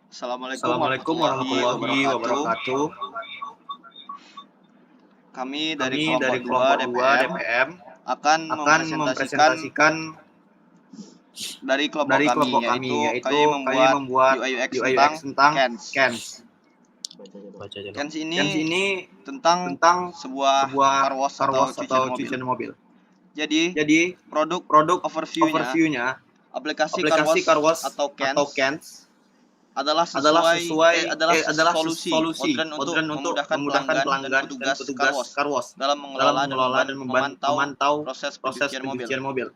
Assalamualaikum Assalamualaikum warahmatullahi warahmatullahi wabarakatuh. wabarakatuh. Kami dari Kami kelompok dari 2 kelompok 2 DPM DPM akan akan mempresentasikan mempresentasikan dari kelompok dari kami, kelompok kami, yaitu yaitu kami kami membuat membuat UI UX UI tentang UX tentang CANS. CANS. CANS CANS ini ini tentang tentang sebuah sebuah car wash car atau wash atau cucian mobil. cucian mobil. Jadi, Jadi produk produk overview-nya, overview-nya aplikasi car aplikasi wash car wash atau atau CANS CANS adalah adalah solusi solusi modern untuk memudahkan memudahkan pelanggan dan pelanggan dan petugas car petugas wash car wash dalam dalam mengelola mengelola dan memantau memantau proses proses pencucian mobil. pencucian mobil.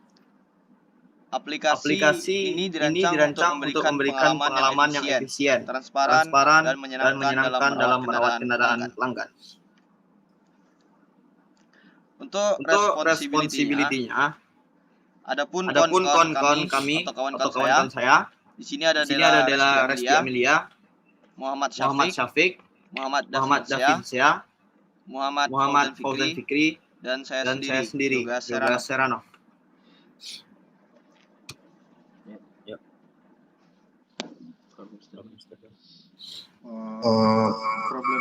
Aplikasi Aplikasi ini ini dirancang untuk dirancang untuk memberikan memberikan pengalaman yang efisien, transparan, dan dan menyenangkan dalam menyenangkan merawat dalam merawat kendaraan kendaraan pelanggan. pelanggan. Untuk Untuk responsibility-nya, responsibility-nya, adapun adapun kawan-kawan kawan-kawan kami kami atau atau kawan-kawan saya, kawan-kawan saya, di sini ada di sini ada Reski Dela Reski Amelia, Amelia, Muhammad Muhammad Syafiq, Syafiq, Muhammad Muhammad Dafinsya, Davinsya, Muhammad Muhammad Fauzan Fauzan Fikri, Fikri, dan saya dan saya sendiri, Yoga Yoga Seranov. Seranov.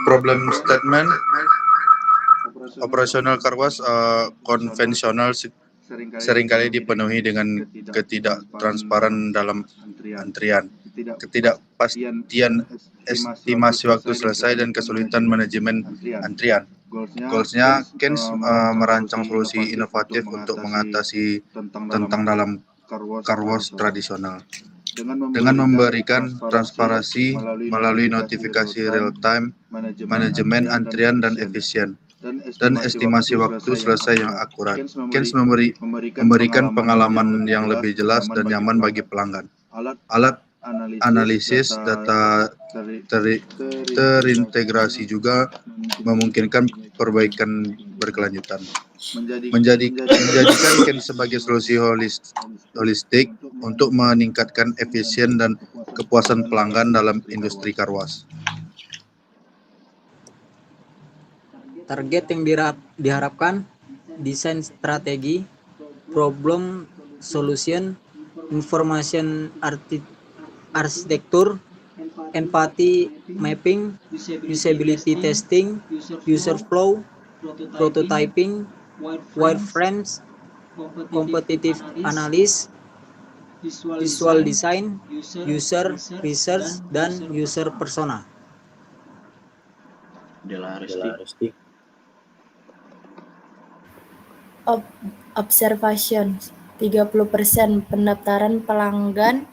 Problem statement operasional car wash konvensional seringkali dipenuhi dengan ketidaktransparan dalam antrian, ketidakpastian estimasi waktu selesai, dan kesulitan manajemen antrian. Goalsnya, CANS merancang solusi inovatif untuk mengatasi tentang dalam car wash tradisional dengan memberikan transparansi melalui notifikasi real-time, manajemen antrian dan efisien, dan estimasi waktu selesai yang akurat. CANS memberikan pengalaman yang lebih jelas dan nyaman bagi pelanggan. Alat analisis data terintegrasi juga memungkinkan perbaikan berkelanjutan. Menjadikan CANS sebagai solusi holistik untuk meningkatkan efisien dan kepuasan pelanggan dalam industri car wash. Target yang diharapkan, desain strategi, problem solution, information arsitektur, empathy mapping, usability testing, user flow, prototyping, wireframes, competitive analysis, visual design, user research, dan user persona. Observation 30% pendaftaran pelanggan.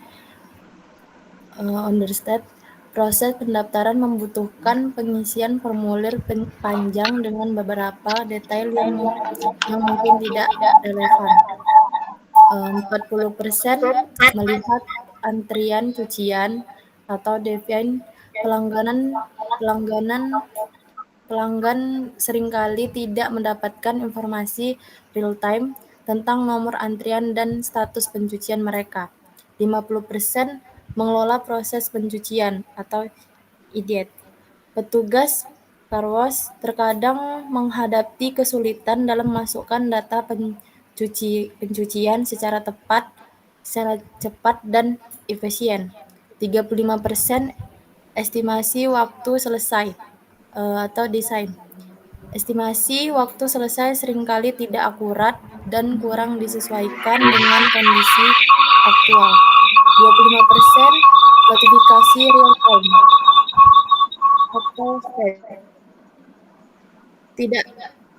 Understate, proses pendaftaran membutuhkan pengisian formulir panjang dengan beberapa detail yang mungkin tidak relevan. 40% melihat antrian cucian atau define pelanggan seringkali tidak mendapatkan informasi real-time tentang nomor antrian dan status pencucian mereka. 50% mengelola proses pencucian atau idiot. Petugas car wash terkadang menghadapi kesulitan dalam memasukkan data pencucian secara cepat dan efisien. 35% estimasi waktu selesai atau desain. Estimasi waktu selesai seringkali tidak akurat dan kurang disesuaikan dengan kondisi aktual. 25% notifikasi real time atau STEP.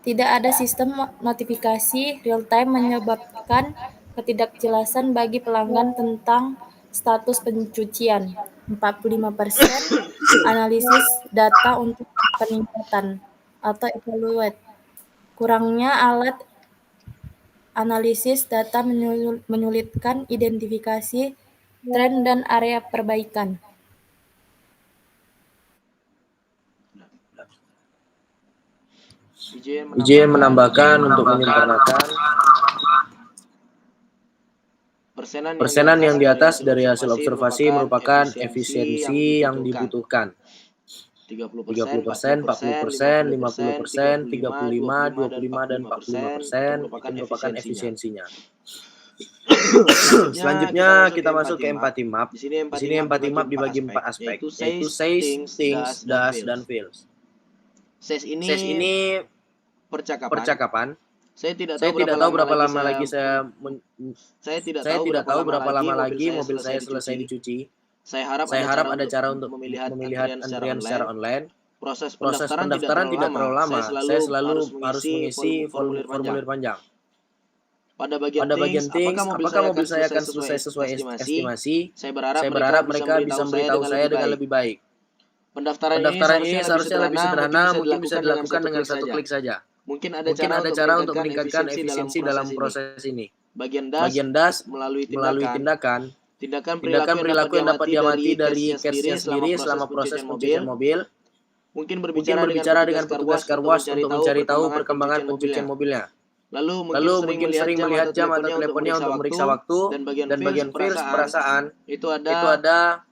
Tidak ada sistem notifikasi real time menyebabkan ketidakjelasan bagi pelanggan tentang status pencucian. 45% analisis data untuk peningkatan atau evaluate. Kurangnya alat analisis data menyulitkan identifikasi tren dan area perbaikan. Izin menambahkan untuk menyempurnakan persenan yang di atas dari hasil observasi merupakan efisiensi yang dibutuhkan. 30%, 40%, 50%, 35%, 25%, dan 45% itu merupakan efisiensinya. Selanjutnya kita masuk ke empathy map. Di sini Di sini empathy map dibagi 4 aspek, yaitu says, thinks, does, dan feels. Says Says ini percakapan. Saya tidak tahu berapa lama lagi saya tidak tahu berapa lama lagi mobil saya selesai dicuci. Saya harap ada cara untuk memilihat antrian secara online. Proses pendaftaran tidak terlalu lama. Saya selalu harus mengisi formulir panjang. Pada bagian things, apakah mobil saya akan selesai sesuai estimasi? Saya berharap mereka bisa memberitahu saya dengan lebih baik. Pendaftaran ini seharusnya lebih sederhana, mungkin bisa dilakukan dengan satu klik saja. Mungkin ada cara untuk meningkatkan efisiensi dalam proses ini. Bagian does melalui tindakan perilaku yang dapat diamati dari case-nya sendiri selama proses pencucian mobil. Mungkin berbicara dengan petugas car wash untuk mencari tahu perkembangan pencucian mobilnya. Lalu mungkin sering melihat jam atau teleponnya untuk memeriksa waktu. Dan bagian feels perasaan itu ada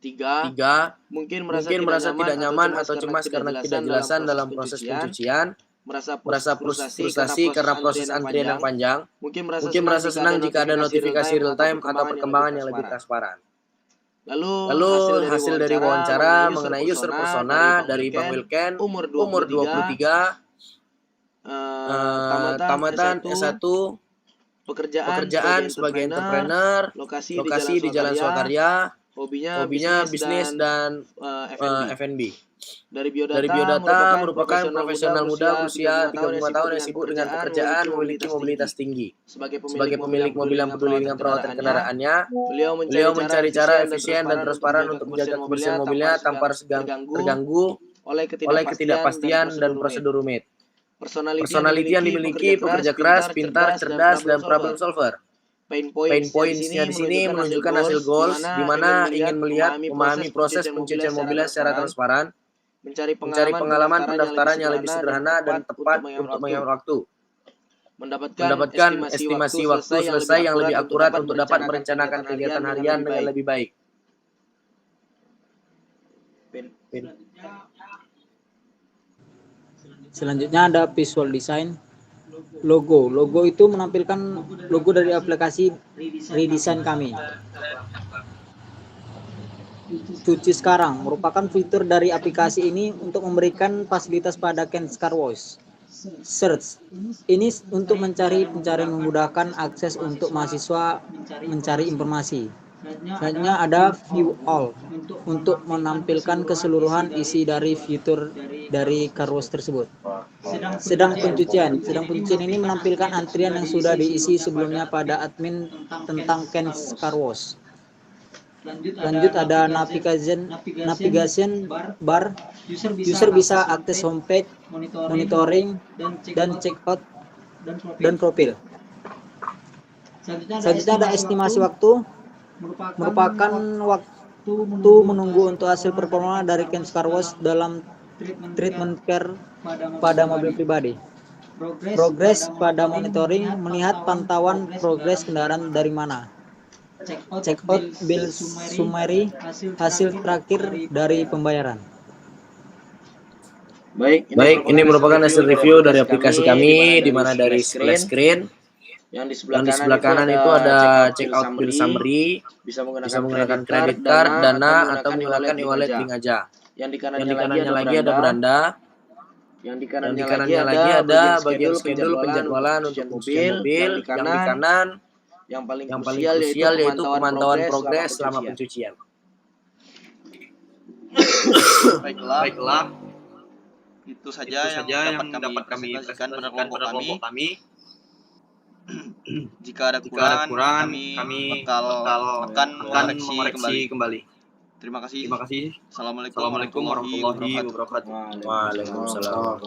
3. Mungkin merasa tidak nyaman atau cemas karena ketidakjelasan dalam proses pencucian. Merasa frustasi karena proses antrian yang panjang. Mungkin merasa senang jika ada notifikasi real time atau perkembangan yang lebih transparan. Lalu hasil dari wawancara mengenai user persona dari Bang Wilken, umur 23, tamatan S1, pekerjaan sebagai entrepreneur, lokasi di Jalan Swakarya, hobinya bisnis dan F&B. Dari biodata merupakan profesional muda berusia 35 tahun yang sibuk dengan pekerjaan, memiliki mobilitas tinggi. Sebagai pemilik mobil yang peduli dengan perawatan kendaraannya, beliau mencari cara efisien dan transparan untuk menjaga kebersihan mobilnya tanpa terganggu oleh ketidakpastian dan prosedur rumit. Personality yang dimiliki, pekerja keras, pintar, cerdas, dan problem solver. Pain points-nya di sini menunjukkan hasil goals, di mana ingin memahami proses pencucian mobilnya secara transparan, mencari pengalaman pendaftaran yang lebih sederhana dan tepat untuk menghemat waktu, mendapatkan estimasi waktu selesai yang lebih akurat untuk dapat merencanakan kegiatan harian dengan lebih baik. Selanjutnya ada visual design. Logo itu menampilkan logo dari aplikasi redesign kami. Cuci sekarang merupakan fitur dari aplikasi ini untuk memberikan fasilitas pada Ken's Car Wash. Search ini untuk mencari pencarian memudahkan akses untuk mahasiswa mencari informasi. Selanjutnya ada View All untuk menampilkan keseluruhan isi dari fitur dari car wash tersebut. Sedang pencucian ini menampilkan antrian yang sudah diisi sebelumnya pada admin tentang Ken's Car Wash. Lanjut ada navigation bar. User bisa akses homepage, monitoring, dan checkout dan profil. Selanjutnya ada estimasi waktu. Merupakan waktu menunggu untuk hasil performa dari Ken's Car Wash dalam treatment care pada mobil pribadi. Progres pada monitoring, melihat pantauan progres kendaraan dari mana. Check out bill summary, hasil terakhir dari pembayaran. Baik, ini merupakan hasil review dari aplikasi kami, di mana dari splash screen yang di sebelah kanan itu ada check out bill summary, bisa menggunakan credit card, dana, atau menggunakan e-wallet link aja. Yang di kanannya lagi ada beranda. Yang di kanannya lagi ada bagian schedule penjadwalan untuk pencucian mobil. Yang di kanan yang paling krusial yaitu pemantauan progres selama pencucian. Baiklah. Itu saja yang dapat kami presentasikan pada kelompok kami. Jika ada kekurangan, kami akan mengoreksi kembali. Terima kasih. Assalamualaikum warahmatullahi wabarakatuh. Waalaikumsalam.